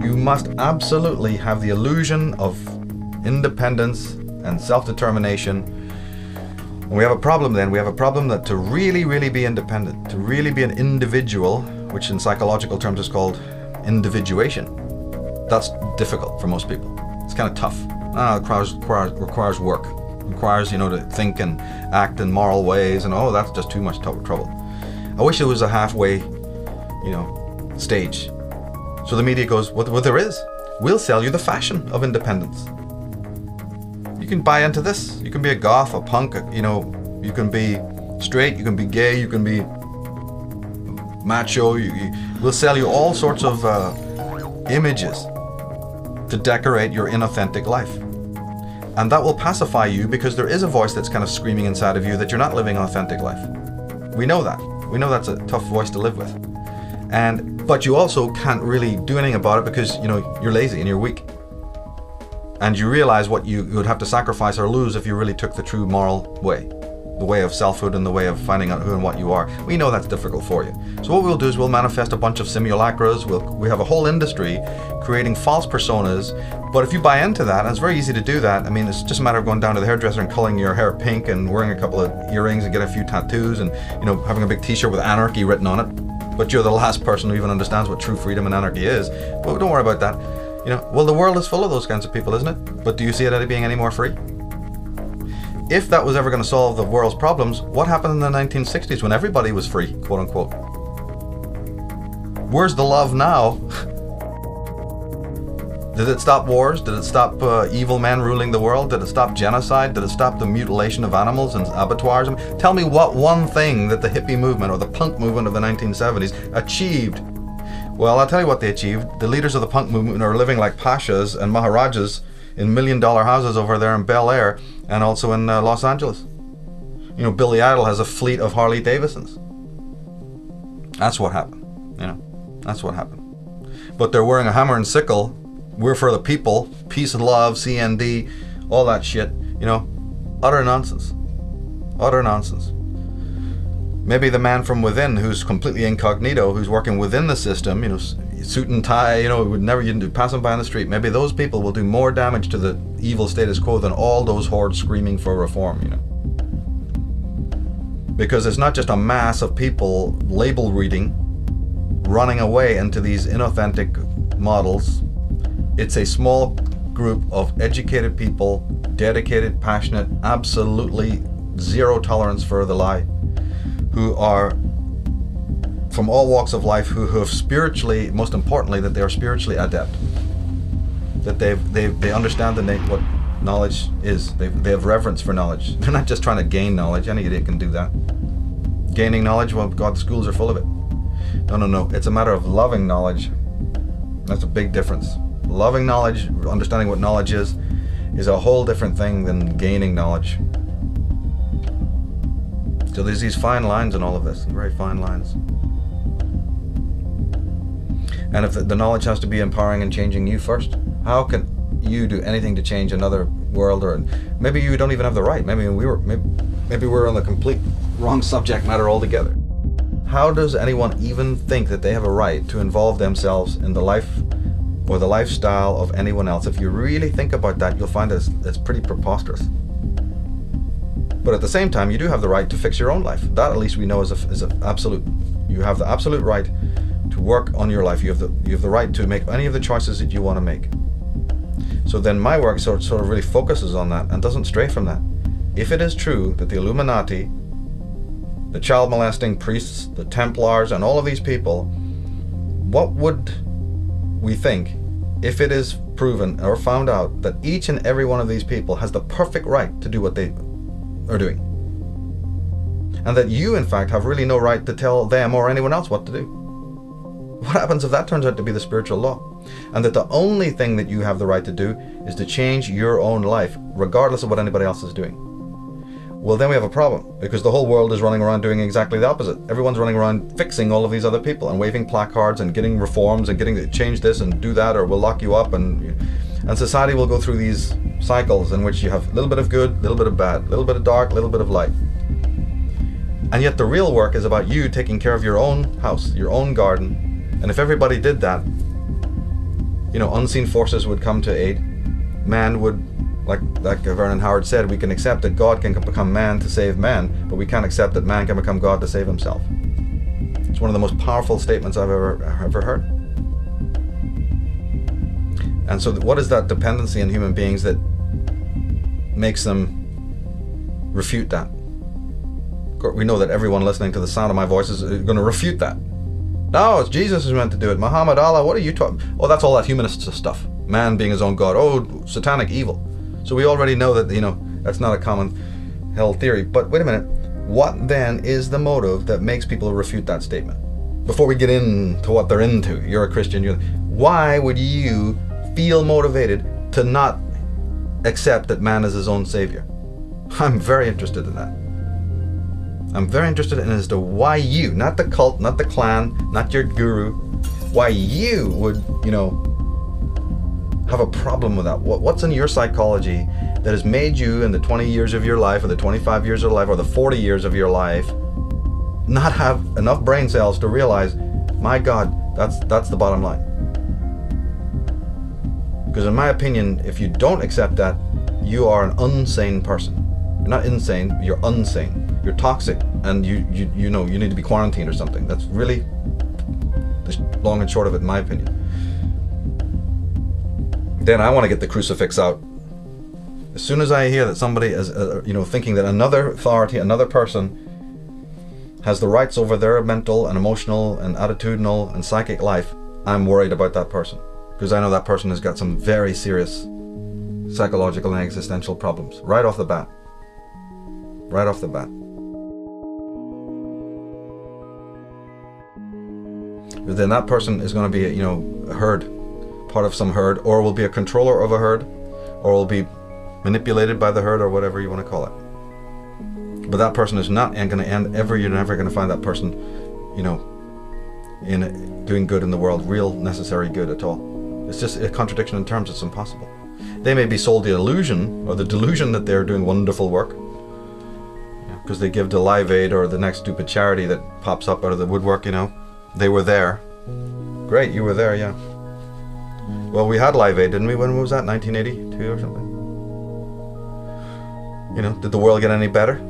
You must absolutely have the illusion of independence and self-determination. And we have a problem then. We have a problem that to really, really be independent, to really be an individual, which in psychological terms is called individuation, that's difficult for most people. It's kind of tough. It requires work. It requires, to think and act in moral ways, and that's just too much trouble. I wish there was a halfway, stage. So the media goes, well, there is. We'll sell you the fashion of independence. You can buy into this. You can be a goth, a punk, you can be straight, you can be gay, you can be macho. We'll sell you all sorts of images to decorate your inauthentic life. And that will pacify you because there is a voice that's kind of screaming inside of you that you're not living an authentic life. We know that. We know that's a tough voice to live with. But you also can't really do anything about it because, you're lazy and you're weak. And you realize what you would have to sacrifice or lose if you really took the true moral way. The way of selfhood and the way of finding out who and what you are. We know that's difficult for you. So what we'll do is we'll manifest a bunch of simulacras. We have a whole industry creating false personas. But if you buy into that, and it's very easy to do that. I mean, it's just a matter of going down to the hairdresser and coloring your hair pink and wearing a couple of earrings and getting a few tattoos and, having a big t-shirt with anarchy written on it. But you're the last person who even understands what true freedom and anarchy is. But don't worry about that. Well, the world is full of those kinds of people, isn't it? But do you see it as being any more free? If that was ever going to solve the world's problems, what happened in the 1960s when everybody was free, quote unquote? Where's the love now? Did it stop wars? Did it stop evil men ruling the world? Did it stop genocide? Did it stop the mutilation of animals and abattoirs? Tell me what one thing that the hippie movement or the punk movement of the 1970s achieved. Well, I'll tell you what they achieved. The leaders of the punk movement are living like pashas and maharajas in $1 million houses over there in Bel Air and also in Los Angeles. Billy Idol has a fleet of Harley Davidsons. That's what happened. That's what happened. But they're wearing a hammer and sickle. We're for the people, peace and love, CND, all that shit. Utter nonsense. Utter nonsense. Maybe the man from within who's completely incognito, who's working within the system, suit and tie, would never you'd pass him by on the street. Maybe those people will do more damage to the evil status quo than all those hordes screaming for reform, Because it's not just a mass of people label reading, running away into these inauthentic models. It's a small group of educated people, dedicated, passionate, absolutely zero tolerance for the lie, who are from all walks of life, who have spiritually, most importantly, that they are spiritually adept, that they understand what knowledge is. They have reverence for knowledge. They're not just trying to gain knowledge. Any idiot can do that. Gaining knowledge, well, God, the schools are full of it. No. It's a matter of loving knowledge. That's a big difference. Loving knowledge, understanding what knowledge is a whole different thing than gaining knowledge. So there's these fine lines in all of this, very fine lines. And if the knowledge has to be empowering and changing you first, how can you do anything to change another world? Or maybe you don't even have the right. Maybe we're on the complete wrong subject matter altogether. How does anyone even think that they have a right to involve themselves in the life or the lifestyle of anyone else? If you really think about that, you'll find it's pretty preposterous. But at the same time, you do have the right to fix your own life. That, at least, we know is an absolute. You have the absolute right to work on your life. You have the right to make any of the choices that you want to make. So then my work sort of really focuses on that and doesn't stray from that. If it is true that the Illuminati, the child molesting priests, the Templars, and all of these people, what would we think if it is proven or found out that each and every one of these people has the perfect right to do what they are doing, and that you in fact have really no right to tell them or anyone else what to do? What happens if that turns out to be the spiritual law, and that the only thing that you have the right to do is to change your own life regardless of what anybody else is doing? Well, then we have a problem, because the whole world is running around doing exactly the opposite. Everyone's running around fixing all of these other people and waving placards and getting reforms and getting to change this and do that, or we'll lock you up, and society will go through these cycles in which you have a little bit of good, a little bit of bad, a little bit of dark, a little bit of light. And yet the real work is about you taking care of your own house, your own garden. And if everybody did that, unseen forces would come to aid. Man would, like Vernon Howard said, we can accept that God can become man to save man, but we can't accept that man can become God to save himself. It's one of the most powerful statements I've ever heard. And so what is that dependency in human beings that makes them refute that? We know that everyone listening to the sound of my voice is going to refute that. No, it's Jesus who's meant to do it. Muhammad, Allah, what are you talking? Oh, that's all that humanist stuff. Man being his own God. Oh, satanic evil. So we already know that, that's not a common held theory. But wait a minute. What then is the motive that makes people refute that statement? Before we get into what they're into, you're a Christian. Why would you feel motivated to not accept that man is his own savior? I'm very interested in that. I'm very interested in as to why you, not the cult, not the clan, not your guru, why you would, have a problem with that. What's in your psychology that has made you in the 20 years of your life, or the 25 years of your life, or the 40 years of your life, not have enough brain cells to realize, my God, that's the bottom line. Because in my opinion, if you don't accept that, you are an unsane person. You're not insane, you're unsane. You're toxic, and you need to be quarantined or something. That's really the long and short of it, in my opinion. Then I want to get the crucifix out. As soon as I hear that somebody is, thinking that another authority, another person, has the rights over their mental and emotional and attitudinal and psychic life, I'm worried about that person, because I know that person has got some very serious psychological and existential problems right off the bat. Right off the bat. Then that person is going to be, a herd, part of some herd, or will be a controller of a herd, or will be manipulated by the herd, or whatever you want to call it. But that person is not going to end ever. You're never going to find that person, in doing good in the world, real necessary good at all. It's just a contradiction in terms. It's impossible. They may be sold the illusion or the delusion that they're doing wonderful work, because they give to Live Aid or the next stupid charity that pops up out of the woodwork. They were there. Great, you were there, yeah. Well, we had Live Aid, didn't we? When was that? 1982 or something? Did the world get any better?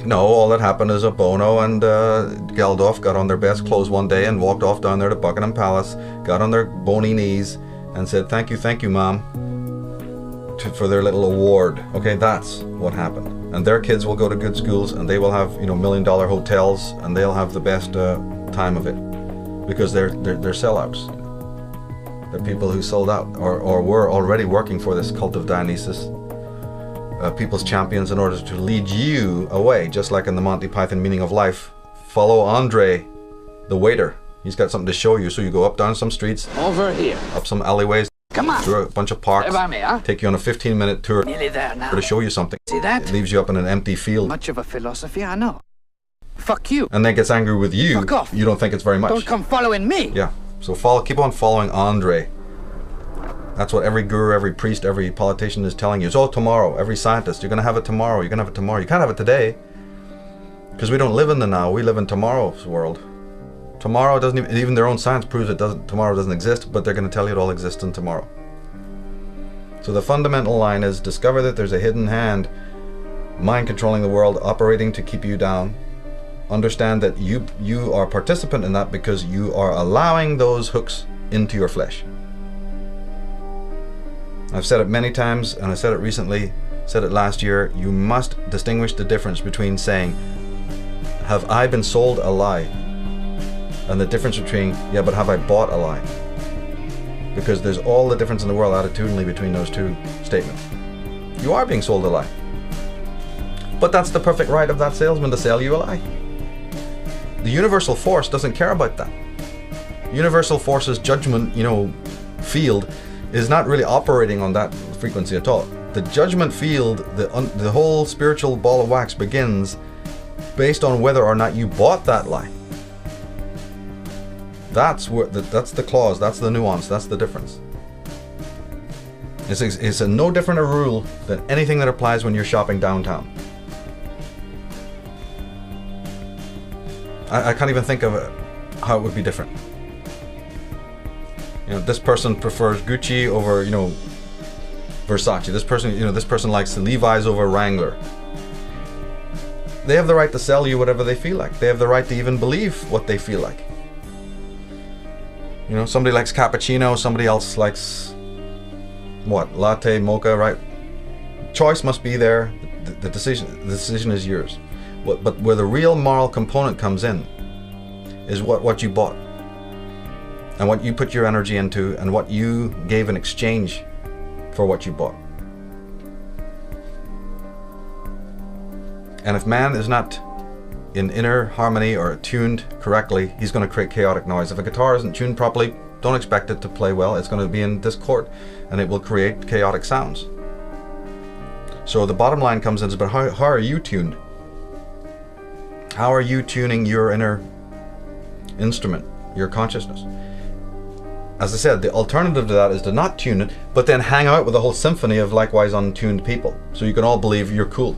No, all that happened is that Bono and Geldof got on their best clothes one day and walked off down there to Buckingham Palace, got on their bony knees and said, thank you, Mom, for their little award. Okay, that's what happened. And their kids will go to good schools, and they will have, $1 million hotels, and they'll have the best time of it, because they're sellouts. They're people who sold out or were already working for this cult of Dionysus, people's champions, in order to lead you away, just like in the Monty Python Meaning of Life. Follow Andre, the waiter. He's got something to show you, so you go up down some streets, over here, up some alleyways, come on, through a bunch of parks, take you on a 15-minute tour nearly there now, to show you something. See that? It leaves you up in an empty field. Much of a philosophy, I know. Fuck you. And then gets angry with you. Fuck off. You don't think it's very much. Don't come following me. Yeah. So keep on following Andre. That's what every guru, every priest, every politician is telling you. It's all tomorrow. Every scientist, you're going to have it tomorrow. You're going to have it tomorrow. You can't have it today, because we don't live in the now. We live in tomorrow's world. Tomorrow doesn't even their own science proves it doesn't. Tomorrow doesn't exist, but they're going to tell you it all exists in tomorrow. So the fundamental line is: discover that there's a hidden hand, mind controlling the world, operating to keep you down. Understand that you are a participant in that, because you are allowing those hooks into your flesh. I've said it many times, and I said it recently, said it last year. You must distinguish the difference between saying, have I been sold a lie? And the difference between, yeah, but have I bought a lie? Because there's all the difference in the world attitudinally between those two statements. You are being sold a lie. But that's the perfect right of that salesman to sell you a lie. The universal force doesn't care about that. Universal force's judgment, field is not really operating on that frequency at all. The judgment field, the whole spiritual ball of wax begins based on whether or not you bought that lie. That's the clause, that's the nuance, that's the difference. It's a no different a rule than anything that applies when you're shopping downtown. I can't even think of how it would be different. You know, this person prefers Gucci over, you know, Versace. This person, you know, this person likes the Levi's over Wrangler. They have the right to sell you whatever they feel like. They have the right to even believe what they feel like. You know, somebody likes cappuccino, somebody else likes what? Latte, mocha, right? Choice must be there. The decision is yours. But where the real moral component comes in is what you bought and what you put your energy into and what you gave in exchange for what you bought. And if man is not in inner harmony or tuned correctly, he's going to create chaotic noise. If a guitar isn't tuned properly, don't expect it to play well. It's going to be in discord and it will create chaotic sounds. So the bottom line comes in is about how are you tuned? How are you tuning your inner instrument, your consciousness? As I said, the alternative to that is to not tune it, but then hang out with a whole symphony of likewise untuned people. So you can all believe you're cool.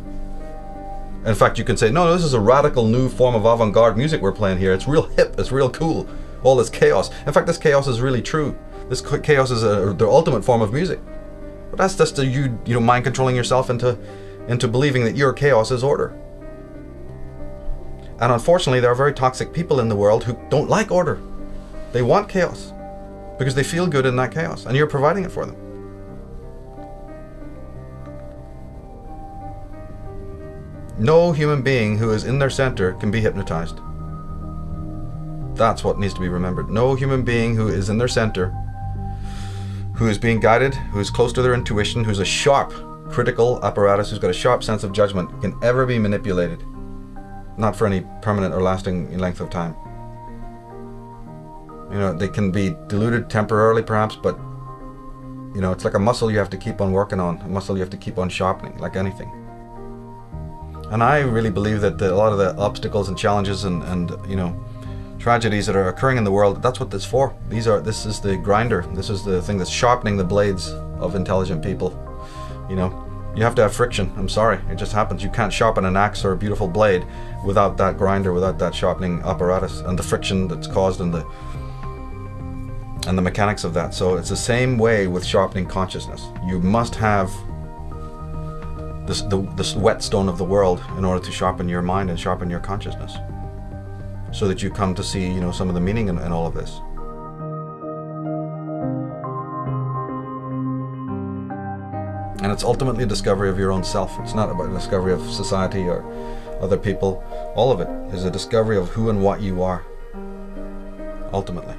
In fact, you can say, no, this is a radical new form of avant-garde music we're playing here. It's real hip, it's real cool. All this chaos. In fact, this chaos is really true. This chaos is the ultimate form of music. But that's just you know, mind controlling yourself into believing that your chaos is order. And unfortunately, there are very toxic people in the world who don't like order. They want chaos because they feel good in that chaos, and you're providing it for them. No human being who is in their center can be hypnotized. That's what needs to be remembered. No human being who is in their center, who is being guided, who is close to their intuition, who's a sharp critical apparatus, who's got a sharp sense of judgment, can ever be manipulated. Not for any permanent or lasting length of time. You know, they can be diluted temporarily perhaps, but you know, it's like a muscle you have to keep on working on, a muscle you have to keep on sharpening, like anything. And I really believe that a lot of the obstacles and challenges and you know, tragedies that are occurring in the world, that's what this is for. This is the grinder. This is the thing that's sharpening the blades of intelligent people. You know, you have to have friction. I'm sorry, it just happens. You can't sharpen an axe or a beautiful blade without that grinder, without that sharpening apparatus and the friction that's caused and the mechanics of that. So it's the same way with sharpening consciousness. You must have this whetstone of the world in order to sharpen your mind and sharpen your consciousness, so that you come to see, you know, some of the meaning in all of this. And it's ultimately a discovery of your own self. It's not about a discovery of society or other people. All of it is a discovery of who and what you are, ultimately.